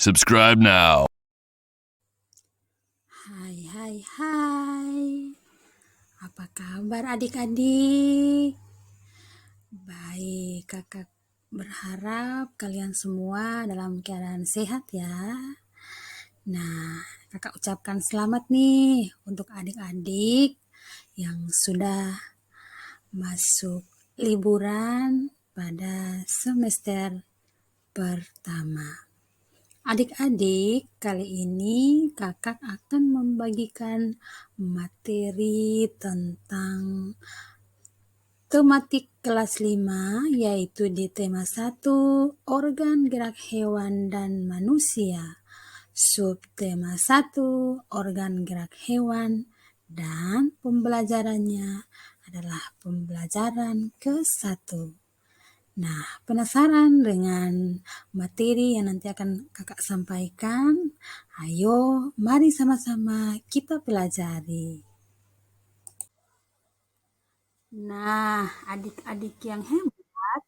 Subscribe now. Hai. Apa kabar adik-adik? Baik, kakak berharap kalian semua dalam keadaan sehat ya. Nah, kakak ucapkan selamat nih untuk adik-adik yang sudah masuk liburan pada semester pertama. Adik-adik, kali ini kakak akan membagikan materi tentang tematik kelas 5, yaitu di tema 1, organ gerak hewan dan manusia. Subtema 1, organ gerak hewan, dan pembelajarannya adalah pembelajaran ke-1. Nah, penasaran dengan materi yang nanti akan kakak sampaikan? Ayo, mari sama-sama kita pelajari. Nah, adik-adik yang hebat,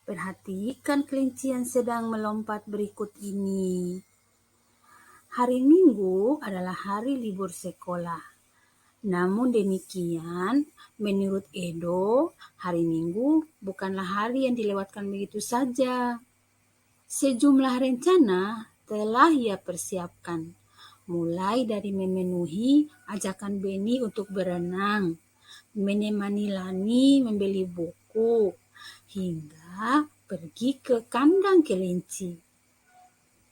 perhatikan kelinci yang sedang melompat berikut ini. Hari Minggu adalah hari libur sekolah. Namun demikian, menurut Edo, hari Minggu bukanlah hari yang dilewatkan begitu saja. Sejumlah rencana telah ia persiapkan, mulai dari memenuhi ajakan Beni untuk berenang, menemani Lani membeli buku, hingga pergi ke kandang kelinci.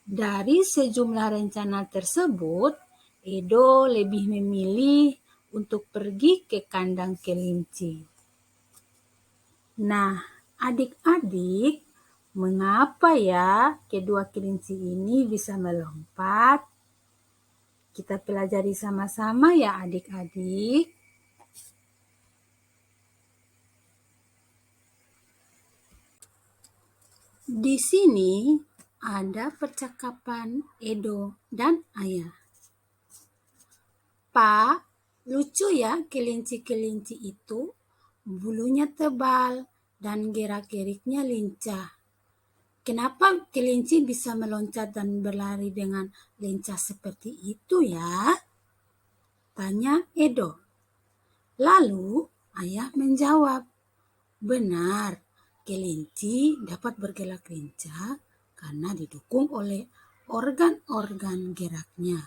Dari sejumlah rencana tersebut, Edo lebih memilih untuk pergi ke kandang kelinci. Nah, adik-adik, mengapa ya kedua kelinci ini bisa melompat? Kita pelajari sama-sama ya adik-adik. Di sini ada percakapan Edo dan Ayah. Pak, lucu ya kelinci-kelinci itu. Bulunya tebal dan gerak-geriknya lincah. Kenapa kelinci bisa meloncat dan berlari dengan lincah seperti itu ya? Tanya Edo. Lalu Ayah menjawab, benar, kelinci dapat bergerak lincah karena didukung oleh organ-organ geraknya.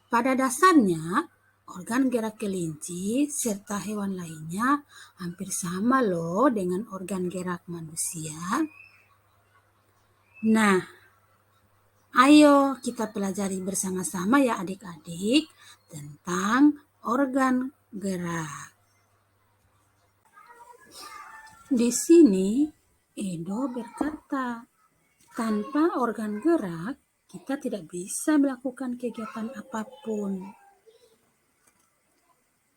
Pada dasarnya, organ gerak kelinci serta hewan lainnya hampir sama loh dengan organ gerak manusia. Nah, ayo kita pelajari bersama-sama ya adik-adik tentang organ gerak. Di sini Edo berkata, tanpa organ gerak kita tidak bisa melakukan kegiatan apapun.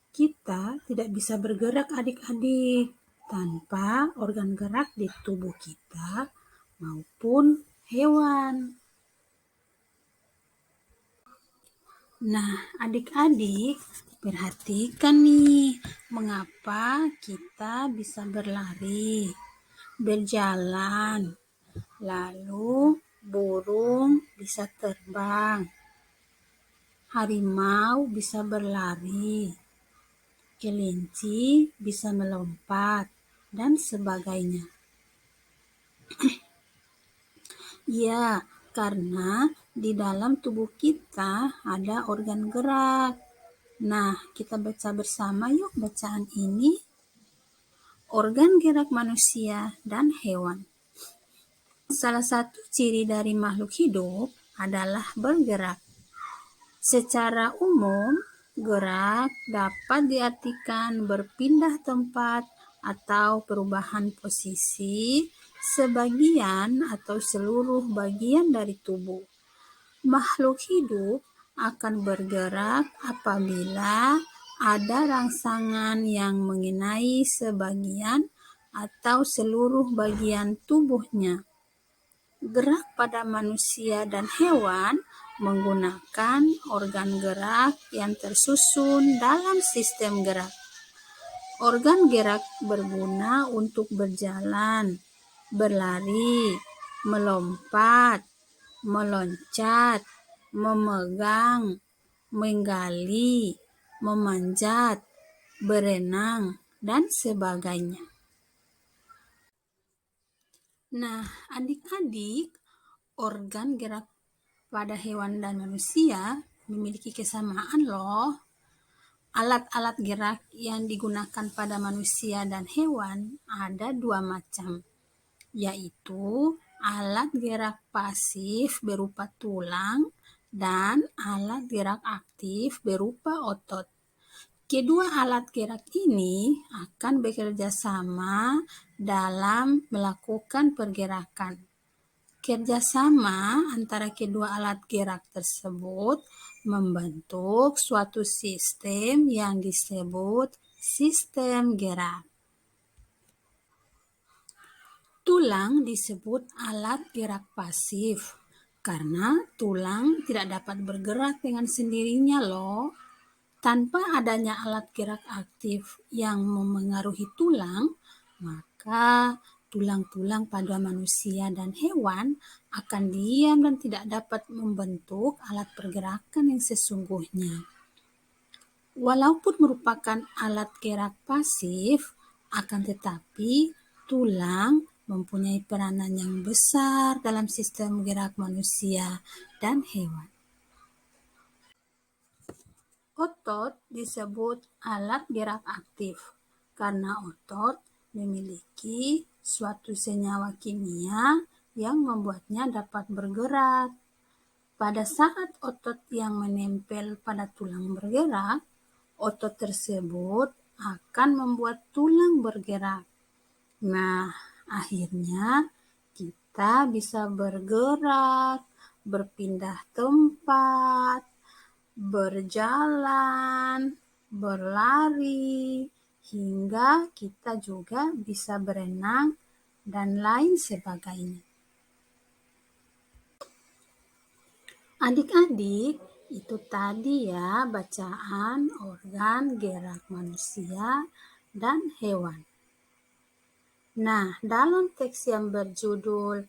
Kita tidak bisa bergerak adik-adik tanpa organ gerak di tubuh kita maupun hewan. Nah, adik-adik, perhatikan nih, mengapa kita bisa berlari, berjalan, lalu burung bisa terbang, harimau bisa berlari, kelinci bisa melompat, dan sebagainya. Ya, karena di dalam tubuh kita ada organ gerak. Nah, kita baca bersama yuk bacaan ini. Organ gerak manusia dan hewan. Salah satu ciri dari makhluk hidup adalah bergerak. Secara umum, gerak dapat diartikan berpindah tempat atau perubahan posisi sebagian atau seluruh bagian dari tubuh. Makhluk hidup akan bergerak apabila ada rangsangan yang mengenai sebagian atau seluruh bagian tubuhnya. Gerak pada manusia dan hewan menggunakan organ gerak yang tersusun dalam sistem gerak. Organ gerak berguna untuk berjalan, berlari, melompat, meloncat, memegang, menggali, memanjat, berenang, dan sebagainya. Nah, adik-adik, organ gerak pada hewan dan manusia memiliki kesamaan loh. Alat-alat gerak yang digunakan pada manusia dan hewan ada dua macam, yaitu alat gerak pasif berupa tulang dan alat gerak aktif berupa otot. Kedua alat gerak ini akan bekerja sama dalam melakukan pergerakan. Kerjasama antara kedua alat gerak tersebut membentuk suatu sistem yang disebut sistem gerak. Tulang disebut alat gerak pasif karena tulang tidak dapat bergerak dengan sendirinya loh. Tanpa adanya alat gerak aktif yang memengaruhi tulang, maka tulang-tulang pada manusia dan hewan akan diam dan tidak dapat membentuk alat pergerakan yang sesungguhnya. Walaupun merupakan alat gerak pasif, akan tetapi tulang mempunyai peranan yang besar dalam sistem gerak manusia dan hewan. Otot disebut alat gerak aktif karena otot memiliki suatu senyawa kimia yang membuatnya dapat bergerak. Pada saat otot yang menempel pada tulang bergerak, otot tersebut akan membuat tulang bergerak. Nah, akhirnya kita bisa bergerak, berpindah tempat, berjalan, berlari, hingga kita juga bisa berenang dan lain sebagainya. Adik-adik, itu tadi ya bacaan organ gerak manusia dan hewan. Nah, dalam teks yang berjudul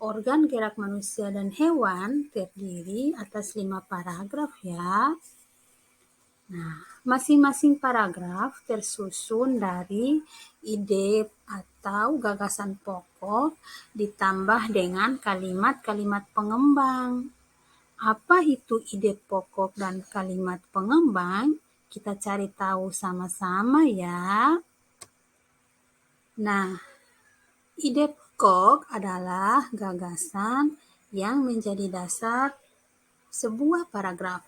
Organ gerak manusia dan hewan terdiri atas 5 paragraf ya. Nah, masing-masing paragraf tersusun dari ide atau gagasan pokok ditambah dengan kalimat-kalimat pengembang. Apa itu ide pokok dan kalimat pengembang? Kita cari tahu sama-sama ya. Nah, ide pokok adalah gagasan yang menjadi dasar sebuah paragraf.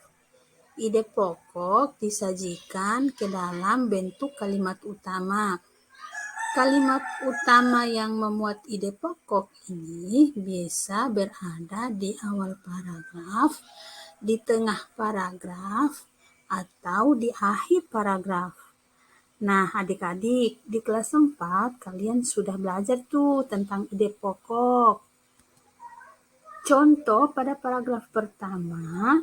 Ide pokok disajikan ke dalam bentuk kalimat utama. Kalimat utama yang memuat ide pokok ini biasa berada di awal paragraf, di tengah paragraf, atau di akhir paragraf. Nah, adik-adik, di kelas 4 kalian sudah belajar tuh tentang ide pokok. Contoh pada paragraf pertama,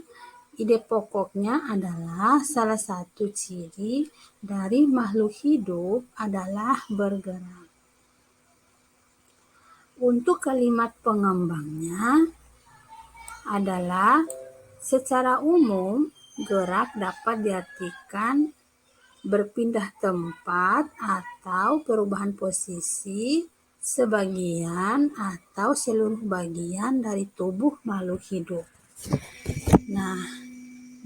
ide pokoknya adalah salah satu ciri dari makhluk hidup adalah bergerak. Untuk kalimat pengembangnya adalah secara umum gerak dapat diartikan berpindah tempat atau perubahan posisi sebagian atau seluruh bagian dari tubuh makhluk hidup. Nah,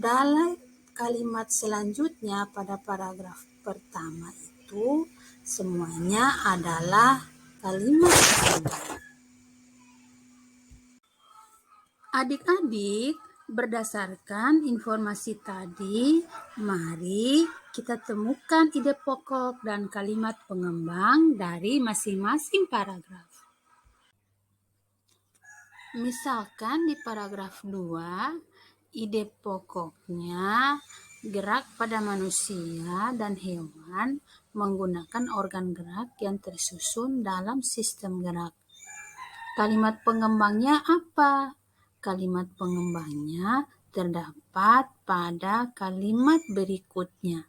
dalam kalimat selanjutnya pada paragraf pertama itu semuanya adalah kalimat pengembang. Adik-adik, berdasarkan informasi tadi, mari kita temukan ide pokok dan kalimat pengembang dari masing-masing paragraf. Misalkan di paragraf 2, ide pokoknya gerak pada manusia dan hewan menggunakan organ gerak yang tersusun dalam sistem gerak. Kalimat pengembangnya apa? Kalimat pengembangnya terdapat pada kalimat berikutnya.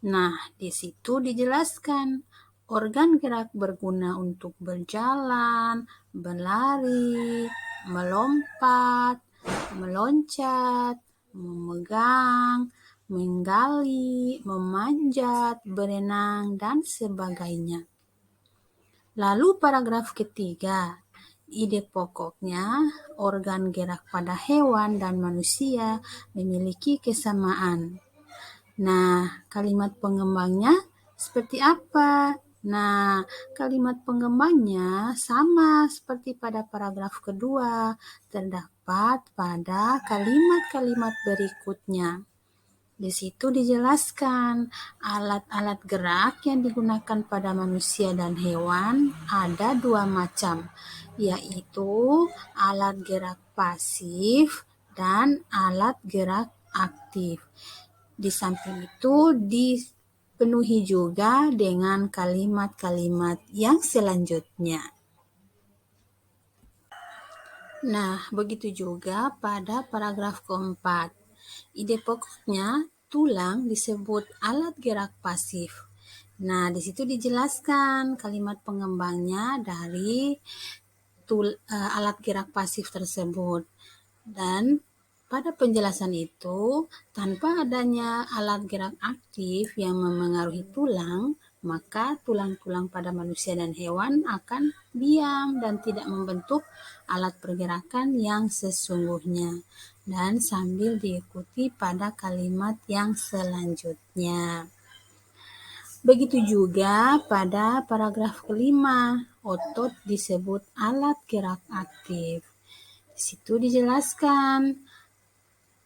Nah, di situ dijelaskan Organ gerak berguna untuk berjalan, berlari, melompat, meloncat, memegang, menggali, memanjat, berenang, dan sebagainya. Lalu paragraf ketiga, ide pokoknya organ gerak pada hewan dan manusia memiliki kesamaan. Nah, kalimat pengembangnya seperti apa? Nah, kalimat pengembangnya sama seperti pada paragraf kedua, terdapat pada kalimat-kalimat berikutnya. Di situ dijelaskan alat-alat gerak yang digunakan pada manusia dan hewan ada dua macam, yaitu alat gerak pasif dan alat gerak aktif. Di samping itu dipenuhi juga dengan kalimat-kalimat yang selanjutnya. Nah, begitu juga pada paragraf keempat. Ide pokoknya tulang disebut alat gerak pasif. Nah, di situ dijelaskan kalimat pengembangnya dari alat gerak pasif tersebut. Dan pada penjelasan itu, tanpa adanya alat gerak aktif yang memengaruhi tulang, maka tulang-tulang pada manusia dan hewan akan diam dan tidak membentuk alat pergerakan yang sesungguhnya. Dan sambil diikuti pada kalimat yang selanjutnya. Begitu juga pada paragraf kelima, otot disebut alat gerak aktif. Di situ dijelaskan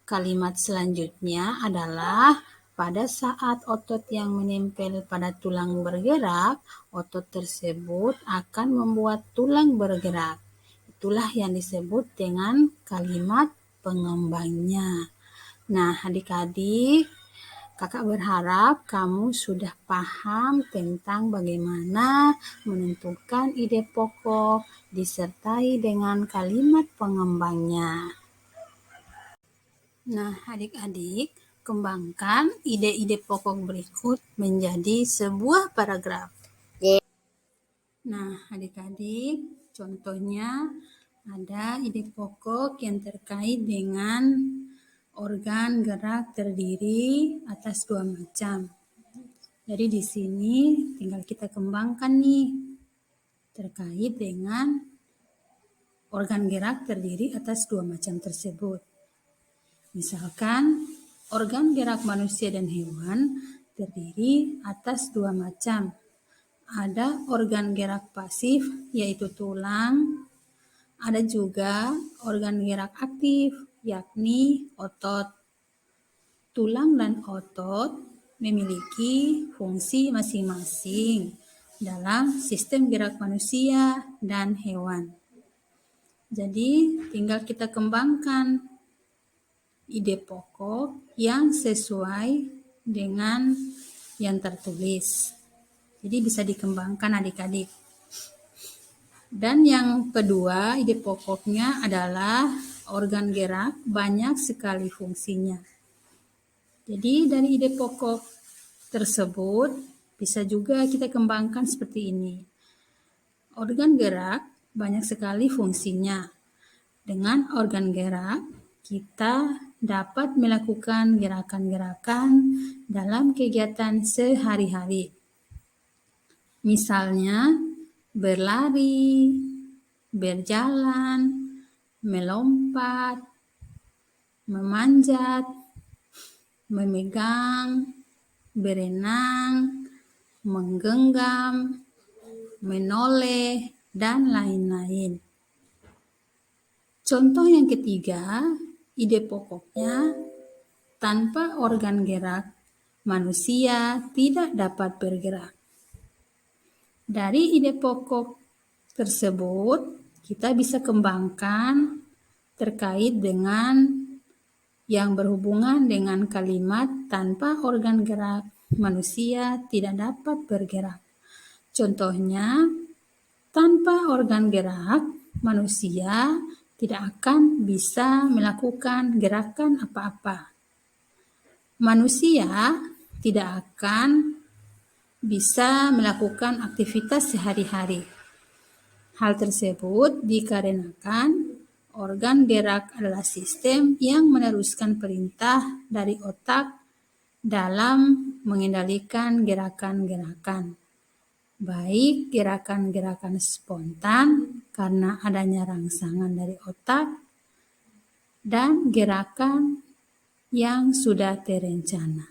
kalimat selanjutnya adalah pada saat otot yang menempel pada tulang bergerak, otot tersebut akan membuat tulang bergerak. Itulah yang disebut dengan kalimat pengembangnya. Nah, adik-adik, kakak berharap kamu sudah paham tentang bagaimana menentukan ide pokok disertai dengan kalimat pengembangnya. Nah, adik-adik, kembangkan ide-ide pokok berikut menjadi sebuah paragraf. Nah, adik-adik, contohnya ada ide pokok yang terkait dengan organ gerak terdiri atas dua macam. Jadi di sini tinggal kita kembangkan nih terkait dengan organ gerak terdiri atas dua macam tersebut. Misalkan, organ gerak manusia dan hewan terdiri atas dua macam. Ada organ gerak pasif, yaitu tulang. Ada juga organ gerak aktif, yakni otot. Tulang dan otot memiliki fungsi masing-masing dalam sistem gerak manusia dan hewan. Jadi, tinggal kita kembangkan ide pokok yang sesuai dengan yang tertulis. Jadi bisa dikembangkan adik-adik. Dan yang kedua, ide pokoknya adalah organ gerak banyak sekali fungsinya. Jadi dari ide pokok tersebut bisa juga kita kembangkan seperti ini. Organ gerak banyak sekali fungsinya. Dengan organ gerak, kita dapat melakukan gerakan-gerakan dalam kegiatan sehari-hari. Misalnya, berlari, berjalan, melompat, memanjat, memegang, berenang, menggenggam, menoleh, dan lain-lain. Contoh yang ketiga, ide pokoknya, tanpa organ gerak, manusia tidak dapat bergerak. Dari ide pokok tersebut, kita bisa kembangkan terkait dengan yang berhubungan dengan kalimat tanpa organ gerak, manusia tidak dapat bergerak. Contohnya, tanpa organ gerak, manusia tidak akan bisa melakukan gerakan apa-apa. Manusia tidak akan bisa melakukan aktivitas sehari-hari. Hal tersebut dikarenakan organ gerak adalah sistem yang meneruskan perintah dari otak dalam mengendalikan gerakan-gerakan, baik gerakan-gerakan spontan karena adanya rangsangan dari otak dan gerakan yang sudah terencana.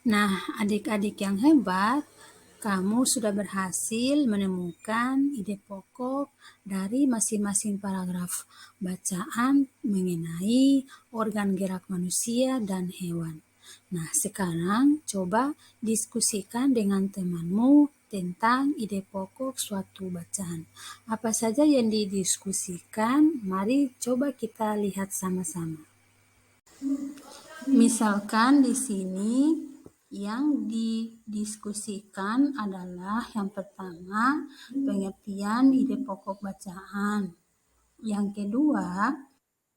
Nah, adik-adik yang hebat, kamu sudah berhasil menemukan ide pokok dari masing-masing paragraf bacaan mengenai organ gerak manusia dan hewan. Nah, sekarang coba diskusikan dengan temanmu tentang ide pokok suatu bacaan. Apa saja yang didiskusikan? Mari coba kita lihat sama-sama. Misalkan di sini yang didiskusikan adalah yang pertama pengertian ide pokok bacaan. Yang kedua,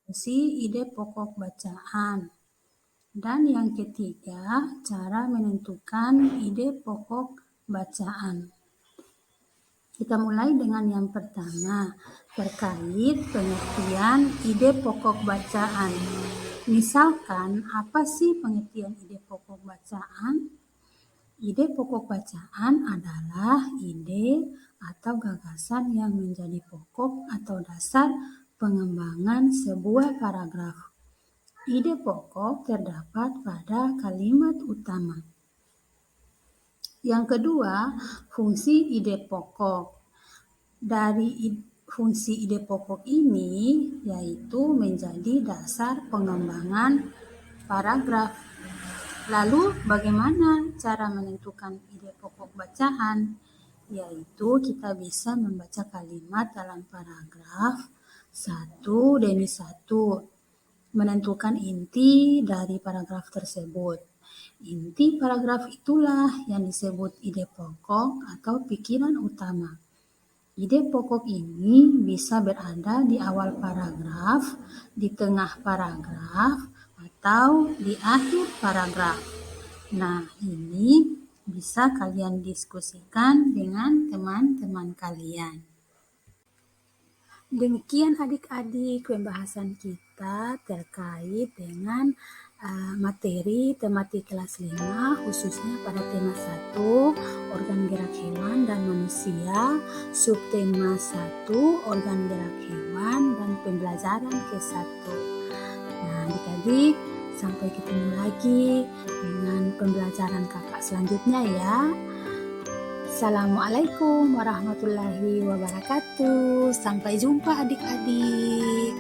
fungsi ide pokok bacaan. Dan yang ketiga, cara menentukan ide pokok bacaan. Kita mulai dengan yang pertama, terkait pengertian ide pokok bacaan. Misalkan, apa sih pengertian ide pokok bacaan? Ide pokok bacaan adalah ide atau gagasan yang menjadi pokok atau dasar pengembangan sebuah paragraf. Ide pokok terdapat pada kalimat utama. Yang kedua, fungsi ide pokok. Dari fungsi ide pokok ini yaitu menjadi dasar pengembangan paragraf. Lalu bagaimana cara menentukan ide pokok bacaan? Yaitu kita bisa membaca kalimat dalam paragraf satu demi satu, menentukan inti dari paragraf tersebut. Inti paragraf itulah yang disebut ide pokok atau pikiran utama. Ide pokok ini bisa berada di awal paragraf, di tengah paragraf, atau di akhir paragraf. Nah, ini bisa kalian diskusikan dengan teman-teman kalian. Demikian adik-adik pembahasan kita terkait dengan materi tematik kelas 5 khususnya pada tema 1 organ gerak hewan dan manusia, subtema 1 organ gerak hewan dan pembelajaran ke-1. Nah, adik-adik sampai ketemu lagi dengan pembelajaran kakak selanjutnya ya. Assalamualaikum warahmatullahi wabarakatuh. Sampai jumpa adik-adik.